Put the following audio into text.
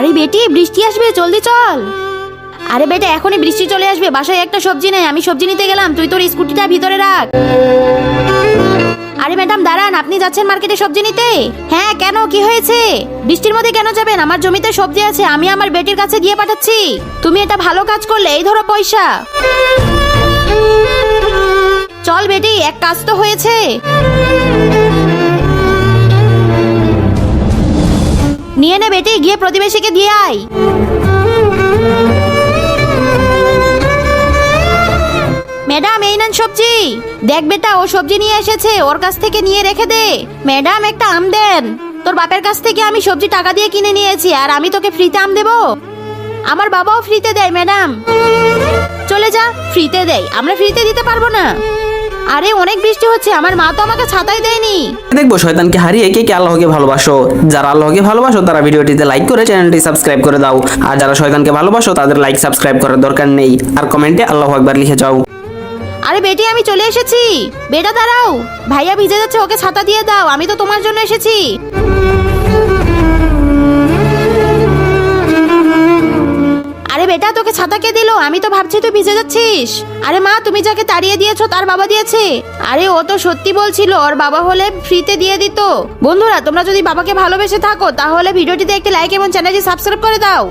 আরে বেটি বৃষ্টি আসবে, জলদি চল। আরে বেটা এখনই বৃষ্টি চলে আসবে, বাসায় একটা সবজি নেই, আমি সবজি নিতে গেলাম, তুই তোর স্কুটিটা ভিতরে রাখ। আরে ম্যাডাম দাঁড়ান, আপনি যাচ্ছেন মার্কেটে সবজি নিতে? হ্যাঁ কেন, কি হয়েছে? বৃষ্টির মধ্যে কেন যাবেন? আমার জমিতে সবজি আছে, আমি আমার বেটির কাছে দিয়ে পাঠাচ্ছি। তুমি এটা ভালো কাজ করলে, এই ধরো পয়সা। চল বেটি, এক কাজ তো হয়েছে। নিয়ে নে বেটি, গিয়ে প্রতিবেশীকে দিয়ে আয়। ম্যাডাম এই নেন সবজি। দেখ বেটা, ও সবজি নিয়ে এসেছে, ওর কাছ থেকে নিয়ে রেখে দে। ম্যাডাম একটা আম দেন। তোর বাপের কাছ থেকে আমি সবজি টাকা দিয়ে কিনে নিয়েছি, আর আমি তোকে ফ্রিতে আম দেবো? আমার বাবাও ফ্রিতে দেয় ম্যাডাম। চলে যা, ফ্রিতে দেয়, আমরা ফ্রিতে দিতে পারবো না। আরে অনেক বৃষ্টি হচ্ছে, আমার মা তো আমাকে ছাতাই দেয়নি। দেখবো শয়তানকে হারিয়ে কে কে আল্লাহকে ভালোবাসো। যারা আল্লাহকে ভালোবাসো তারা ভিডিওটিতে লাইক করে চ্যানেলটি সাবস্ক্রাইব করে দাও, আর যারা শয়তানকে ভালোবাসো তাদের লাইক সাবস্ক্রাইব করার দরকার নেই, আর কমেন্টে আল্লাহু আকবার লিখে যাও। আরে বেটি আমি চলে এসেছি। বেটা দাঁড়াও, ভাইয়া ভিজে যাচ্ছে, ওকে ছাতা দিয়ে দাও, আমি তো তোমার জন্য এসেছি। আরে বেটা তোকে ছাতা কে দিল? আমি তো ভাবছি তুই ভিজে যাচ্ছিস। আরে মা, তুমি যাকে তাড়িয়ে দিয়েছো তার বাবা দিয়েছে। আরে ও তো সত্যি বলছিল, ওর বাবা হলে ফ্রিতে দিয়ে দিত। বন্ধুরা তোমরা যদি বাবাকে ভালোবেসে থাকো তাহলে ভিডিওটিতে একটি লাইক এবং চ্যানেলটি সাবস্ক্রাইব করে দাও।